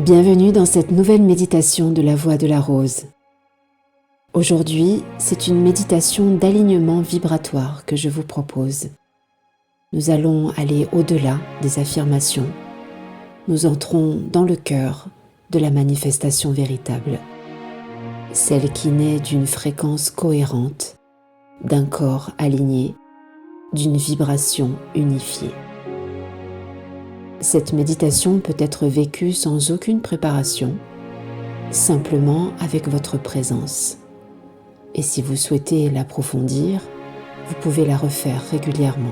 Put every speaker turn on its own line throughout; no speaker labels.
Bienvenue dans cette nouvelle méditation de la Voix de la Rose. Aujourd'hui, c'est une méditation d'alignement vibratoire que je vous propose. Nous allons aller au-delà des affirmations. Nous entrons dans le cœur de la manifestation véritable, celle qui naît d'une fréquence cohérente, d'un corps aligné, d'une vibration unifiée. Cette méditation peut être vécue sans aucune préparation, simplement avec votre présence. Et si vous souhaitez l'approfondir, vous pouvez la refaire régulièrement.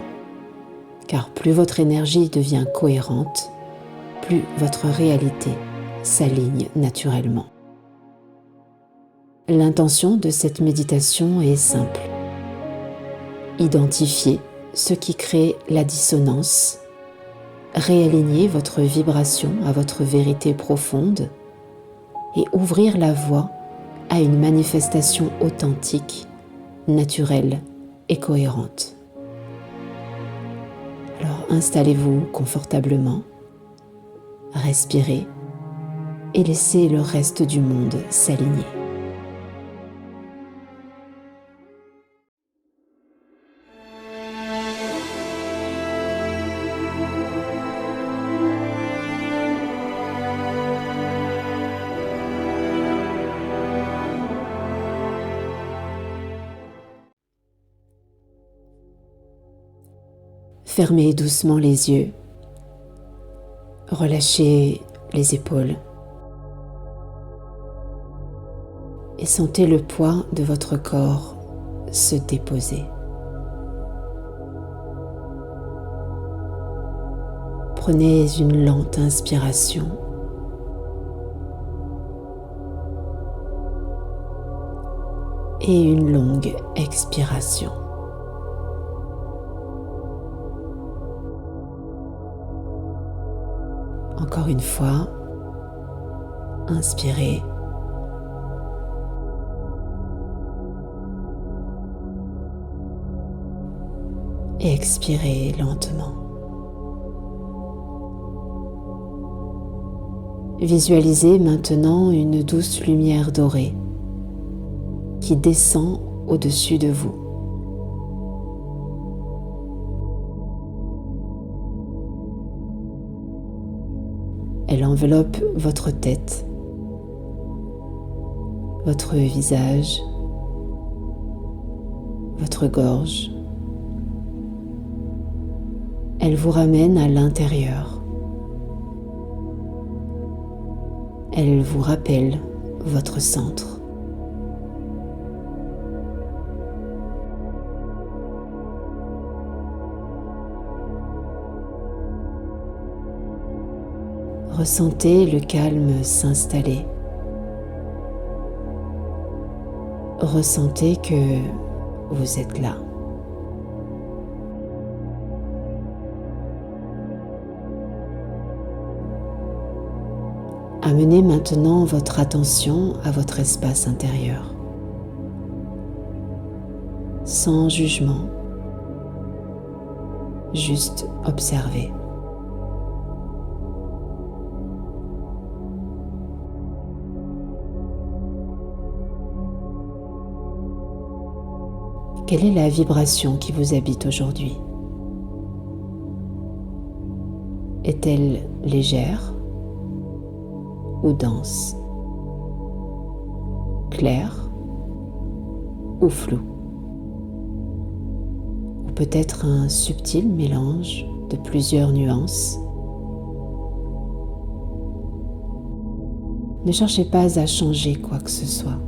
Car plus votre énergie devient cohérente, plus votre réalité s'aligne naturellement. L'intention de cette méditation est simple. Identifiez ce qui crée la dissonance, réaligner votre vibration à votre vérité profonde et ouvrir la voie à une manifestation authentique, naturelle et cohérente. Alors installez-vous confortablement, respirez et laissez le reste du monde s'aligner. Fermez doucement les yeux, relâchez les épaules et sentez le poids de votre corps se déposer. Prenez une lente inspiration et une longue expiration. Encore une fois, inspirez. Et expirez lentement. Visualisez maintenant une douce lumière dorée qui descend au-dessus de vous. Elle enveloppe votre tête, votre visage, votre gorge. Elle vous ramène à l'intérieur. Elle vous rappelle votre centre. Ressentez le calme s'installer. Ressentez que vous êtes là. Amenez maintenant votre attention à votre espace intérieur, sans jugement, juste observez. Quelle est la vibration qui vous habite aujourd'hui? Est-elle légère ou dense, claire ou floue? Ou peut-être un subtil mélange de plusieurs nuances? Ne cherchez pas à changer quoi que ce soit.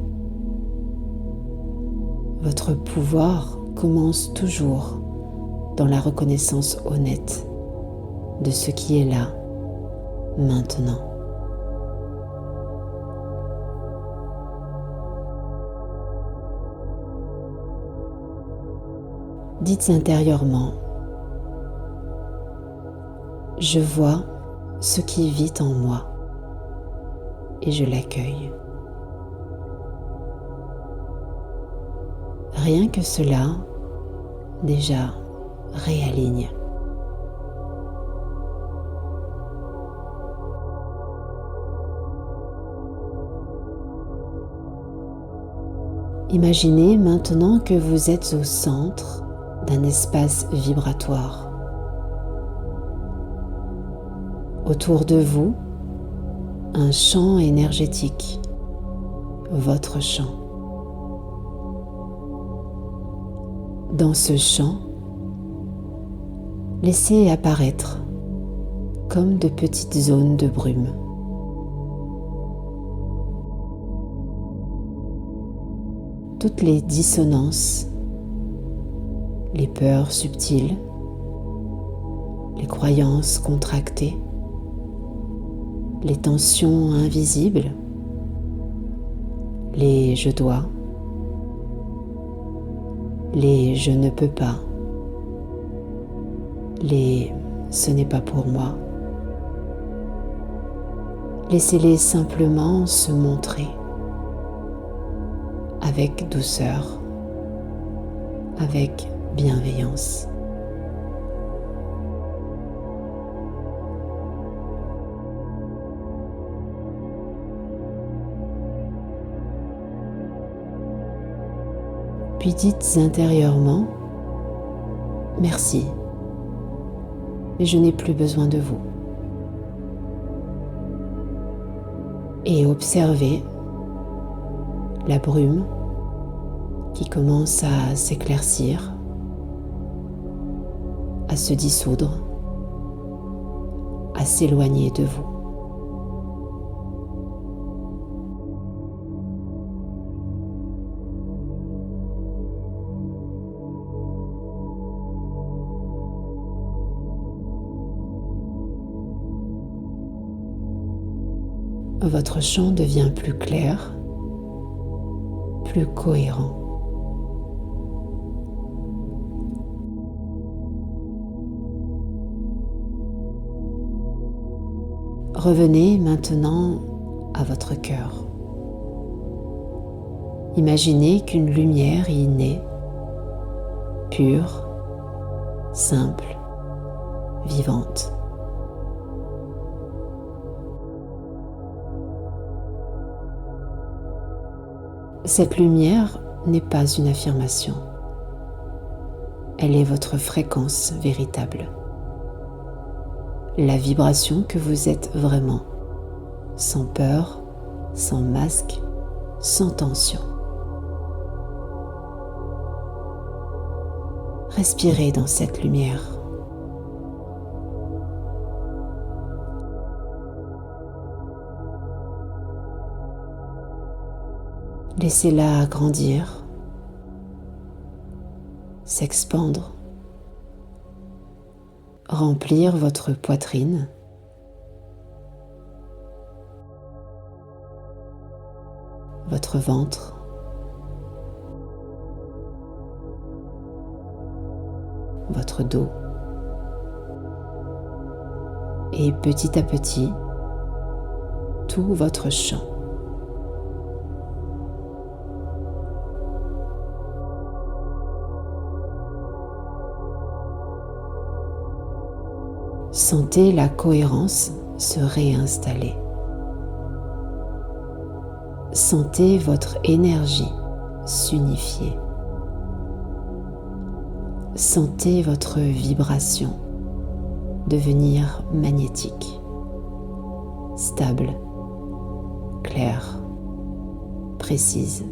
Votre pouvoir commence toujours dans la reconnaissance honnête de ce qui est là, maintenant. Dites intérieurement, je vois ce qui vit en moi et je l'accueille. Rien que cela, déjà, réaligne. Imaginez maintenant que vous êtes au centre d'un espace vibratoire. Autour de vous, un champ énergétique, votre champ. Dans ce champ, laissez apparaître comme de petites zones de brume. Toutes les dissonances, les peurs subtiles, les croyances contractées, les tensions invisibles, les je dois, les je ne peux pas, les ce n'est pas pour moi. Laissez-les simplement se montrer avec douceur, avec bienveillance. Puis dites intérieurement « Merci, mais je n'ai plus besoin de vous ». Et observez la brume qui commence à s'éclaircir, à se dissoudre, à s'éloigner de vous. Votre champ devient plus clair, plus cohérent. Revenez maintenant à votre cœur. Imaginez qu'une lumière y naît, pure, simple, vivante. Cette lumière n'est pas une affirmation. Elle est votre fréquence véritable. La vibration que vous êtes vraiment, sans peur, sans masque, sans tension. Respirez dans cette lumière. Laissez-la grandir, s'expandre, remplir votre poitrine, votre ventre, votre dos, et petit à petit, tout votre champ. Sentez la cohérence se réinstaller. Sentez votre énergie s'unifier. Sentez votre vibration devenir magnétique, stable, claire, précise.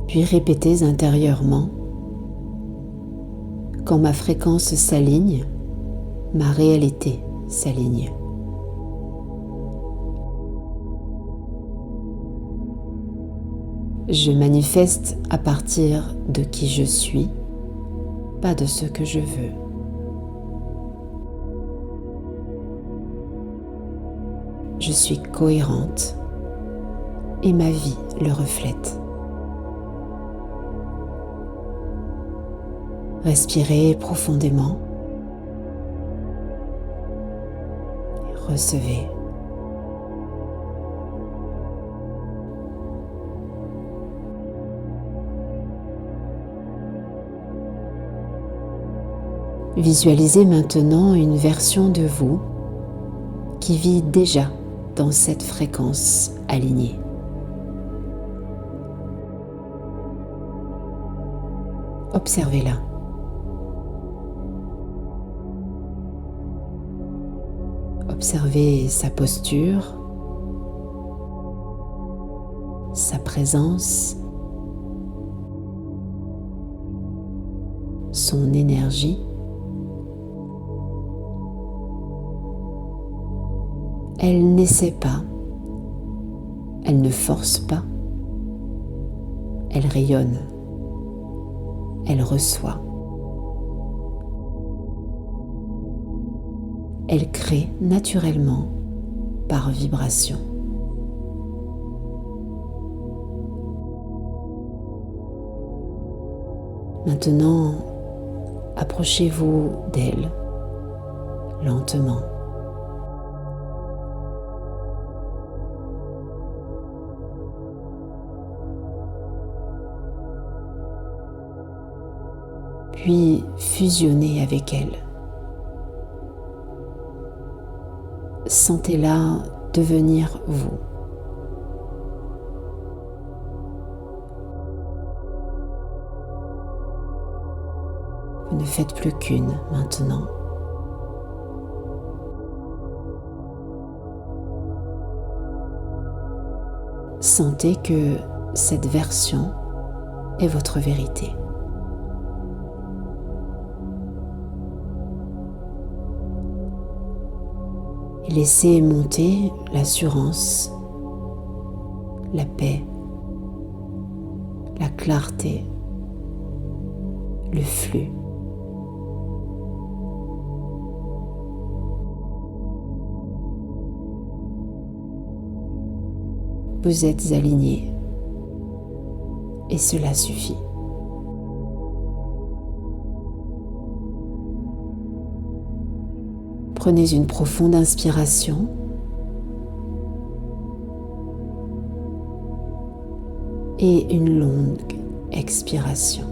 Puis répétez intérieurement « Quand ma fréquence s'aligne, ma réalité s'aligne. » Je manifeste à partir de qui je suis, pas de ce que je veux. Je suis cohérente et ma vie le reflète. Respirez profondément et recevez. Visualisez maintenant une version de vous qui vit déjà dans cette fréquence alignée. Observez-la. Observez sa posture, sa présence, son énergie. Elle n'essaie pas, elle ne force pas, elle rayonne, elle reçoit. Elle crée naturellement par vibration. Maintenant, approchez-vous d'elle lentement. Puis fusionnez avec elle. Sentez-la devenir vous. Vous ne faites plus qu'une maintenant. Sentez que cette version est votre vérité. Et laissez monter l'assurance, la paix, la clarté, le flux. Vous êtes aligné et cela suffit. Prenez une profonde inspiration et une longue expiration.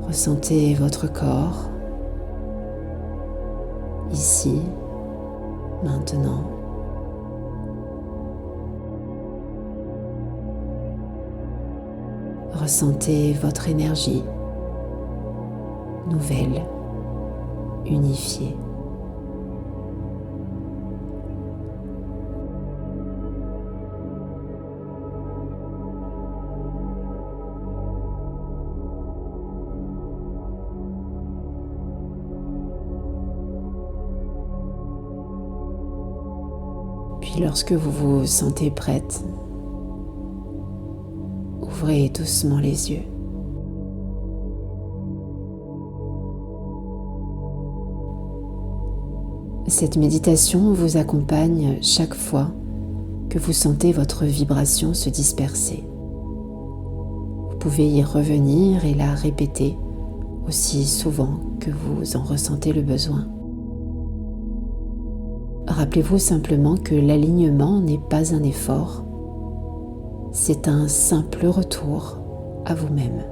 Ressentez votre corps, ici, maintenant. Ressentez votre énergie, nouvelle, unifiée. Puis lorsque vous vous sentez prête, ouvrez doucement les yeux. Cette méditation vous accompagne chaque fois que vous sentez votre vibration se disperser. Vous pouvez y revenir et la répéter aussi souvent que vous en ressentez le besoin. Rappelez-vous simplement que l'alignement n'est pas un effort, c'est un simple retour à vous-même.